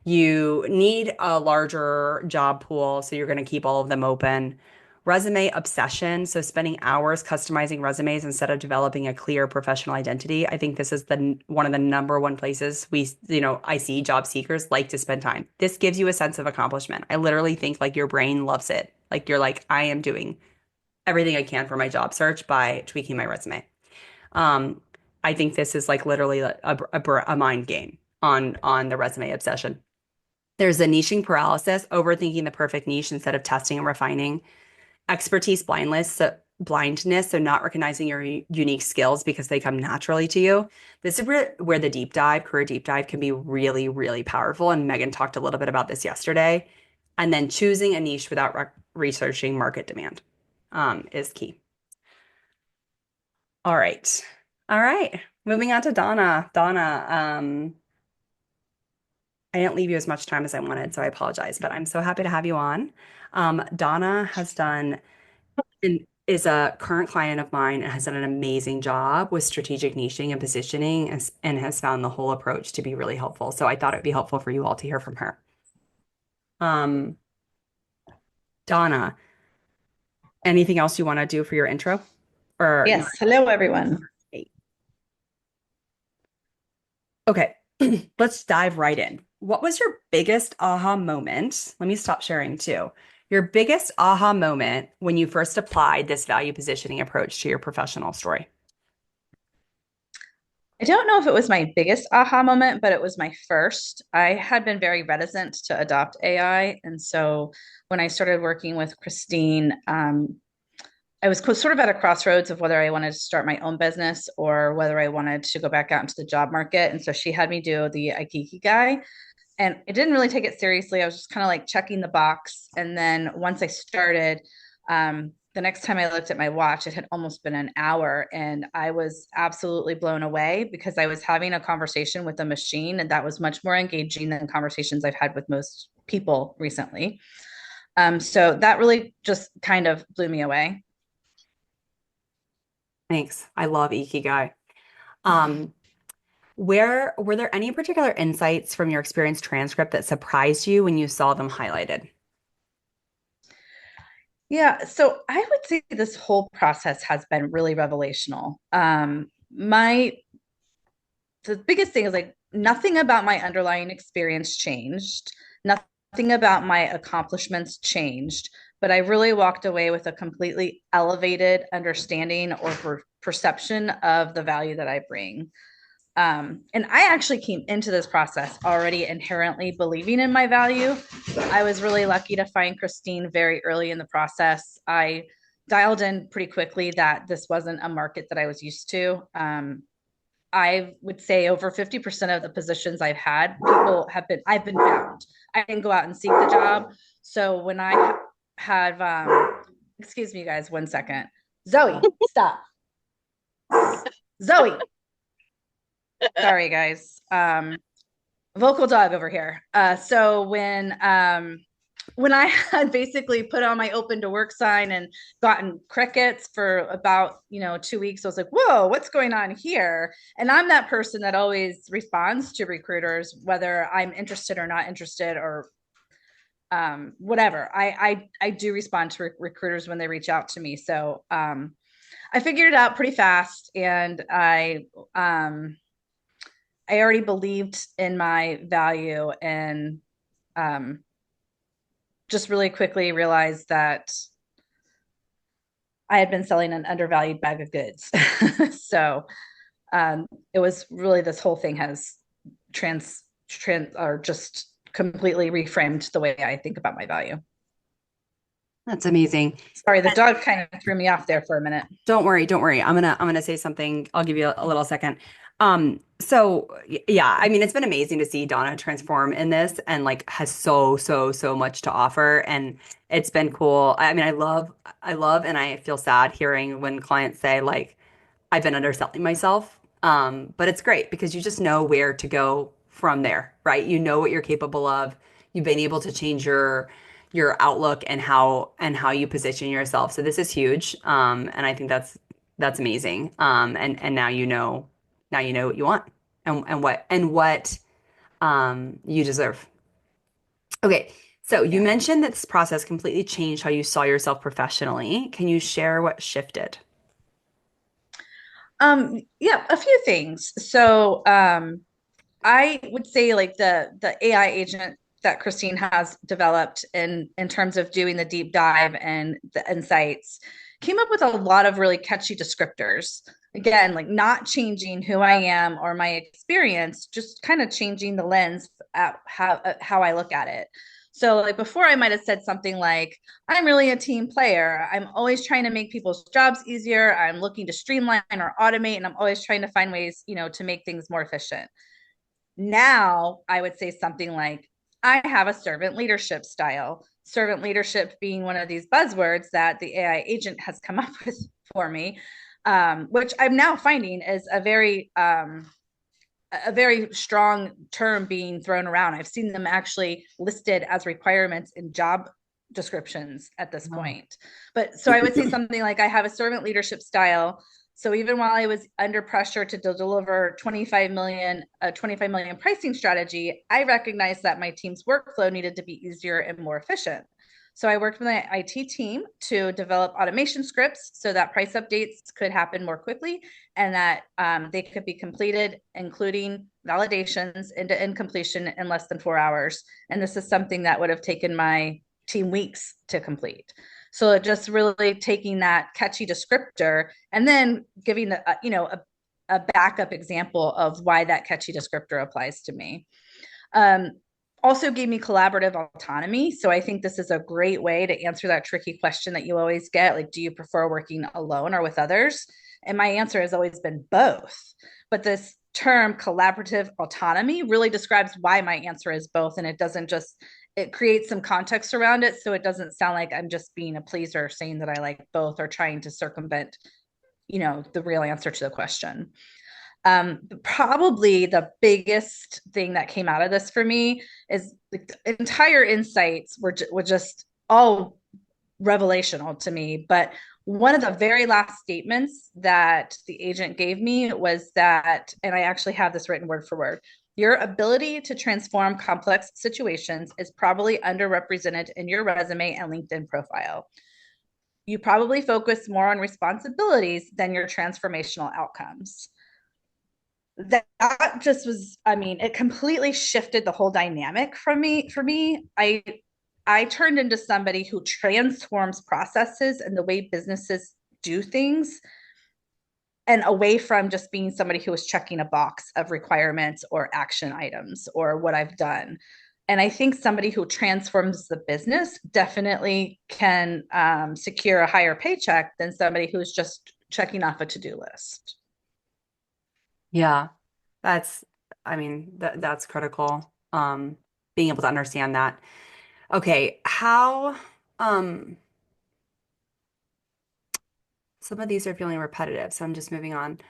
Speaker 1: You need a larger job pool, so you're going to keep all of them open. Resume obsession, so spending hours customizing resumes instead of developing a clear professional identity. I think this is the one of the number one places I see job seekers like to spend time. This gives you a sense of accomplishment. I literally think like your brain loves it. Like you're like, I am doing everything I can for my job search by tweaking my resume. Um, I think this is like literally a mind game on the resume obsession. There's a niching paralysis, overthinking the perfect niche instead of testing and refining. Expertise blindness, so not recognizing your unique skills because they come naturally to you. This is where the career deep dive can be really, really powerful. And Megan talked a little bit about this yesterday. And then choosing a niche without researching market demand is key. All right. All right. Moving on to Donna. Donna, I didn't leave you as much time as I wanted, so I apologize, but I'm so happy to have you on. Donna has done and is a current client of mine and has done an amazing job with strategic niching and positioning and has found the whole approach to be really helpful. So I thought it'd be helpful for you all to hear from her. Um, Donna, anything else you want to do for your intro? Or you
Speaker 2: Yes. Hello, everyone.
Speaker 1: want Okay, let's dive right in. What was your biggest aha moment? Let me stop sharing too. Your biggest aha moment when you first applied this value positioning approach to your professional story.
Speaker 2: I don't know if it was my biggest aha moment, but it was my first. I had been very reticent to adopt AI. And so when I started working with Christine, I was sort of at a crossroads of whether I wanted to start my own business or whether I wanted to go back out into the job market. And so she had me do the Ikigai. And it didn't really take it seriously. I was just kind of like checking the box. And then once I started, the next time I looked at my watch, it had almost been an hour. And I was absolutely blown away because I was having a conversation with a machine, and that was much more engaging than conversations I've had with most people recently. So that really just kind of blew me away.
Speaker 1: Thanks. I love Ikigai. Um, where were there any particular insights from your experience transcript that surprised you when you saw them highlighted?
Speaker 2: Yeah, so I would say this whole process has been really revelational. My The biggest thing is like nothing about my underlying experience changed, nothing about my accomplishments changed, but I really walked away with a completely elevated understanding or perception of the value that I bring. And I actually came into this process already inherently believing in my value. I was really lucky to find Christine very early in the process. I dialed in pretty quickly that this wasn't a market that I was used to. I would say over 50% of the positions I've had, I've been found. I didn't go out and seek the job. So when I have, excuse me, guys, 1 second. Zoe, stop. Zoe, sorry, guys. Vocal dog over here. So when I had basically put on my open to work sign and gotten crickets for about 2 weeks, I was like, whoa, what's going on here? And I'm that person that always responds to recruiters whether I'm interested or not interested, or whatever. I do respond to recruiters when they reach out to me. So I figured it out pretty fast, and I already believed in my value, and um, just really quickly realized that I had been selling an undervalued bag of goods. So it was really, this whole thing has trans or just completely reframed the way I think about my value.
Speaker 1: That's amazing.
Speaker 2: Sorry, the dog kind of threw me off there for a minute.
Speaker 1: Don't worry, don't worry. I'm gonna say something. I'll give you a little second. Yeah, I mean, it's been amazing to see Donna transform in this and like has so much to offer. And it's been cool. I mean, I love and I feel sad hearing when clients say like I've been underselling myself. But it's great because you just know where to go from there, right? You know what you're capable of. You've been able to change your outlook and how you position yourself. So this is huge. And I think that's amazing. And now you know what you want and what you deserve. Okay. So you
Speaker 2: Yeah.
Speaker 1: mentioned that this process completely changed how you saw yourself professionally. Can you share what shifted?
Speaker 2: Yeah, a few things. So I would say like the AI agent that Christine has developed in terms of doing the deep dive and the insights came up with a lot of really catchy descriptors. Again, like not changing who I am or my experience, just kind of changing the lens at how I look at it. So like before I might have said something like, I'm really a team player. I'm always trying to make people's jobs easier. I'm looking to streamline or automate, and I'm always trying to find ways, to make things more efficient. Now I would say something like, I have a servant leadership style. Servant leadership being one of these buzzwords that the AI agent has come up with for me, which I'm now finding is a very strong term being thrown around. I've seen them actually listed as requirements in job descriptions at this
Speaker 1: Wow.
Speaker 2: point. But so I would say something like, I have a servant leadership style. So even while I was under pressure to deliver 25 million pricing strategy, I recognized that my team's workflow needed to be easier and more efficient. So I worked with my IT team to develop automation scripts so that price updates could happen more quickly, and that they could be completed, including validations into end completion in less than 4 hours. And this is something that would have taken my team weeks to complete. So just really taking that catchy descriptor and then giving a backup example of why that catchy descriptor applies to me. Um, Also gave me collaborative autonomy. So I think this is a great way to answer that tricky question that you always get, like, do you prefer working alone or with others? And my answer has always been both. But this term collaborative autonomy really describes why my answer is both. And it creates some context around it. So it doesn't sound like I'm just being a pleaser saying that I like both or trying to circumvent, the real answer to the question. Probably the biggest thing that came out of this for me is the entire insights were just all revelational to me. But one of the very last statements that the agent gave me was that, and I actually have this written word for word, your ability to transform complex situations is probably underrepresented in your resume and LinkedIn profile. You probably focus more on responsibilities than your transformational outcomes. That just was, I mean, it completely shifted the whole dynamic for me. I turned into somebody who transforms processes and the way businesses do things, and away from just being somebody who is checking a box of requirements or action items or what I've done. And I think somebody who transforms the business definitely can secure a higher paycheck than somebody who's just checking off a to-do list.
Speaker 1: Yeah, that's, I mean, that's critical. Being able to understand that. Okay, how, um, some of these are feeling repetitive, so I'm just moving on.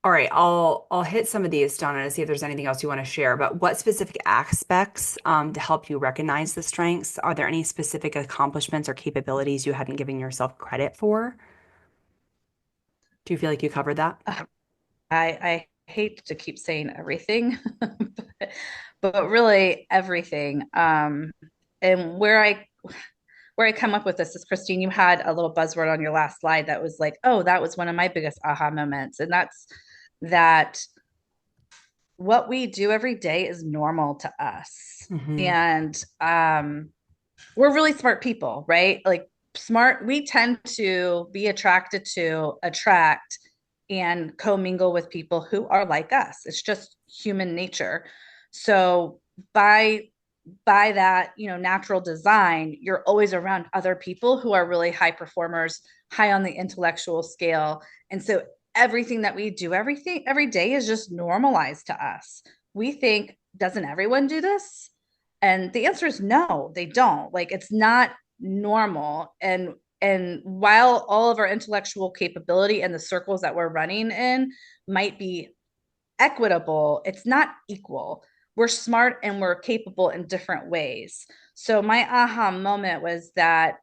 Speaker 1: All right, I'll hit some of these, Donna, to see if there's anything else you want to share. But what specific aspects to help you recognize the strengths? Are there any specific accomplishments or capabilities you hadn't given yourself credit for? Do you feel like you covered that?
Speaker 2: Uh, I hate to keep saying everything, but really everything. And where I come up with this is, Christine, you had a little buzzword on your last slide that was like, oh, that was one of my biggest aha moments. And that's that what we do every day is normal to us.
Speaker 1: Hmm.
Speaker 2: And we're really smart people, right? Like smart, we tend to be attracted to attract and commingle with people who are like us. It's just human nature. So by that, natural design, you're always around other people who are really high performers, high on the intellectual scale. And so everything that we do every day is just normalized to us. We think, doesn't everyone do this? And the answer is no, they don't. Like it's not normal. And while all of our intellectual capability and the circles that we're running in might be equitable, it's not equal. We're smart and we're capable in different ways. So my aha moment was that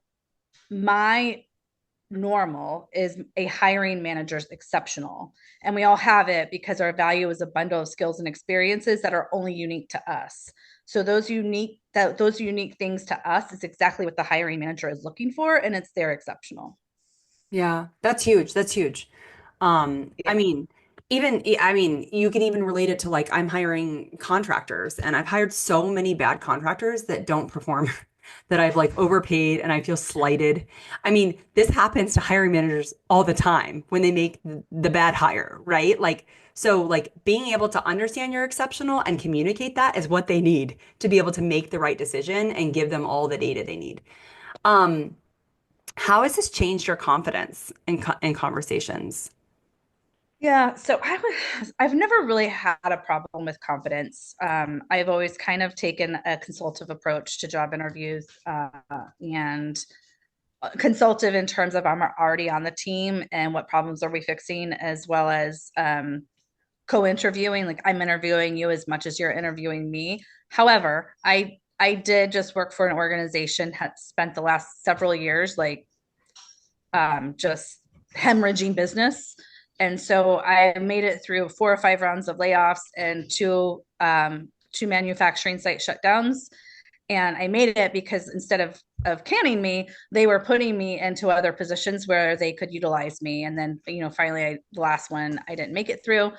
Speaker 2: my normal is a hiring manager's exceptional. And we all have it because our value is a bundle of skills and experiences that are only unique to us. So those unique things to us is exactly what the hiring manager is looking for, and it's their exceptional.
Speaker 1: Yeah, that's huge. That's huge. I
Speaker 2: Yeah.
Speaker 1: mean, I mean, you can even relate it to like I'm hiring contractors and I've hired so many bad contractors that don't perform, that I've like overpaid and I feel slighted. I mean, this happens to hiring managers all the time when they make the bad hire, right? Like, so like being able to understand you're exceptional and communicate that is what they need to be able to make the right decision and give them all the data they need. Um, how has this changed your confidence in conversations?
Speaker 2: Yeah, so I've never really had a problem with confidence. I've always kind of taken a consultative approach to job interviews, and consultative in terms of I'm already on the team and what problems are we fixing, as well as co-interviewing. Like I'm interviewing you as much as you're interviewing me. However, I did just work for an organization, had spent the last several years like just hemorrhaging business. And so I made it through 4 or 5 rounds of layoffs and two manufacturing site shutdowns. And I made it because instead of canning me, they were putting me into other positions where they could utilize me. And then, finally, the last one I didn't make it through,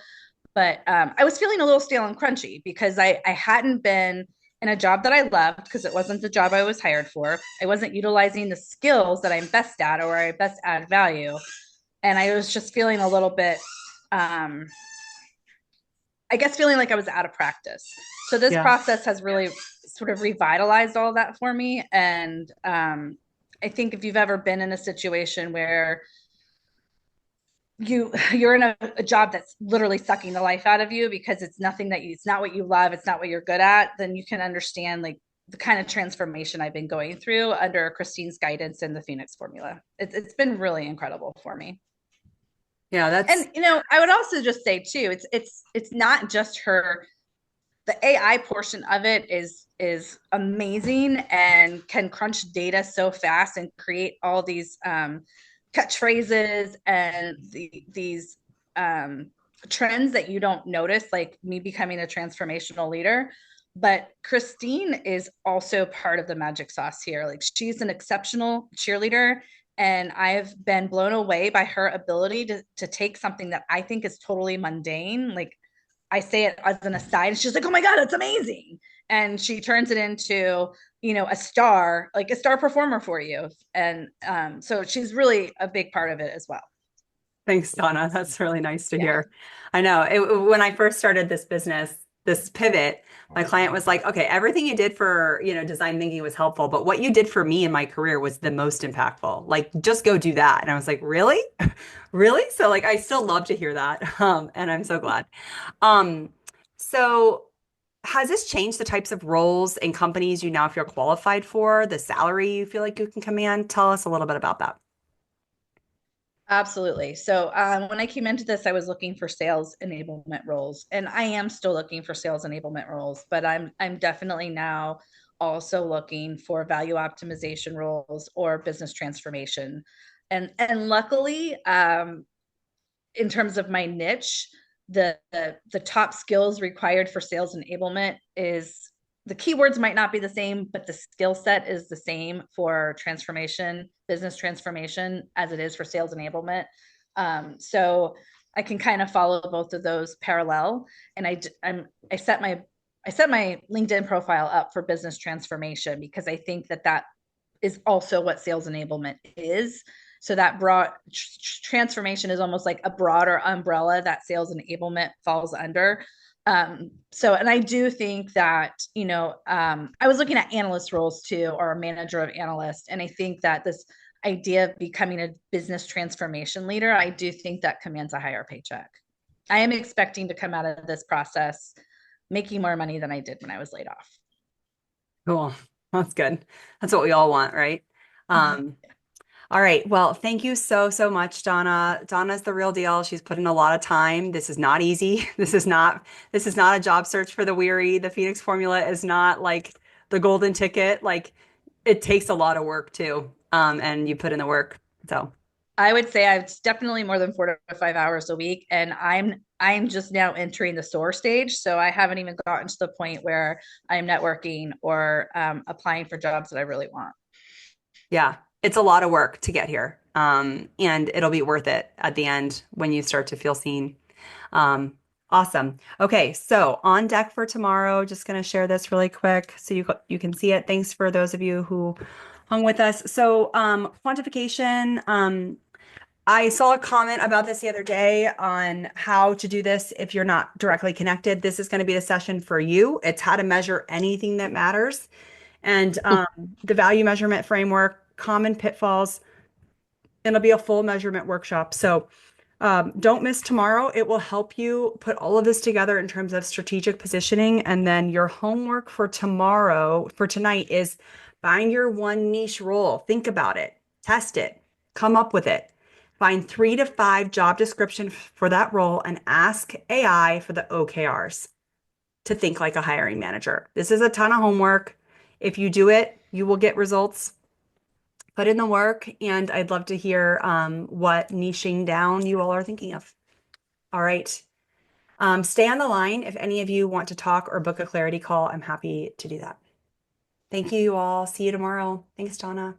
Speaker 2: but I was feeling a little stale and crunchy because I hadn't been in a job that I loved because it wasn't the job I was hired for. I wasn't utilizing the skills that I'm best at or I best add value. And I was just feeling a little bit, um, I guess, feeling like I was out of practice. So this
Speaker 1: Yeah.
Speaker 2: process has really sort of revitalized all of that for me. And I think if you've ever been in a situation where you're in a job that's literally sucking the life out of you because it's not what you love, it's not what you're good at, then you can understand like the kind of transformation I've been going through under Christine's guidance in the Phoenix formula. It's been really incredible for me.
Speaker 1: Yeah, that's
Speaker 2: And I would also just say too, it's not just her the AI portion of it is amazing and can crunch data so fast and create all these catchphrases and these trends that you don't notice, like me becoming a transformational leader. But Christine is also part of the magic sauce here. Like she's an exceptional cheerleader, and I've been blown away by her ability to take something that I think is totally mundane, like I say it as an aside, and she's like, "Oh my god, it's amazing!" And she turns it into, a star, like a star performer for you. And so she's really a big part of it as well.
Speaker 1: Thanks, Donna. That's really nice to
Speaker 2: Yeah.
Speaker 1: hear. I know when I first started this business, this pivot, my client was like, okay, everything you did for, design thinking was helpful, but what you did for me in my career was the most impactful. Like, just go do that. And I was like, really? Really? So like, I still love to hear that. And I'm so glad. Um, so has this changed the types of roles and companies you now feel qualified for, the salary you feel like you can command? Tell us a little bit about that.
Speaker 2: Absolutely. So when I came into this, I was looking for sales enablement roles, and I am still looking for sales enablement roles, but I'm definitely now also looking for value optimization roles or business transformation. And luckily, in terms of my niche, the top skills required for sales enablement is the keywords might not be the same, but the skill set is the same for transformation, business transformation, as it is for sales enablement. So I can kind of follow both of those parallel, and I set my LinkedIn profile up for business transformation because I think that is also what sales enablement is. So that broad transformation is almost like a broader umbrella that sales enablement falls under. And I do think that, I was looking at analyst roles too, or a manager of analyst. And I think that this idea of becoming a business transformation leader, I do think that commands a higher paycheck. I am expecting to come out of this process making more money than I did when I was laid off.
Speaker 1: Cool. That's good. That's what we all want, right? Um, all right. Well, thank you so, so much, Donna. Donna's the real deal. She's put in a lot of time. This is not easy. This is not a job search for the weary. The Phoenix formula is not like the golden ticket. Like it takes a lot of work too. And you put in the work. So
Speaker 2: I would say I've definitely more than 4 to 5 hours a week, and I'm just now entering the soar stage. So I haven't even gotten to the point where I'm networking or applying for jobs that I really want.
Speaker 1: yeah, it's a lot of work to get here. And it'll be worth it at the end when you start to feel seen. Um, awesome. Okay, so on deck for tomorrow, just going to share this really quick so you can see it. Thanks for those of you who hung with us. So, quantification, I saw a comment about this the other day on how to do this if you're not directly connected. This is going to be the session for you. It's how to measure anything that matters and the value measurement framework, common pitfalls. It'll be a full measurement workshop. So don't miss tomorrow. It will help you put all of this together in terms of strategic positioning. And then your homework for tomorrow, for tonight, is find your one niche role. Think about it, test it, come up with it. Find 3 to 5 job descriptions for that role and ask AI for the OKRs to think like a hiring manager. This is a ton of homework. If you do it, you will get results. Put in the work, and I'd love to hear what niching down you all are thinking of. All right. Stay on the line. If any of you want to talk or book a clarity call, I'm happy to do that. Thank you all. See you tomorrow. Thanks, Donna.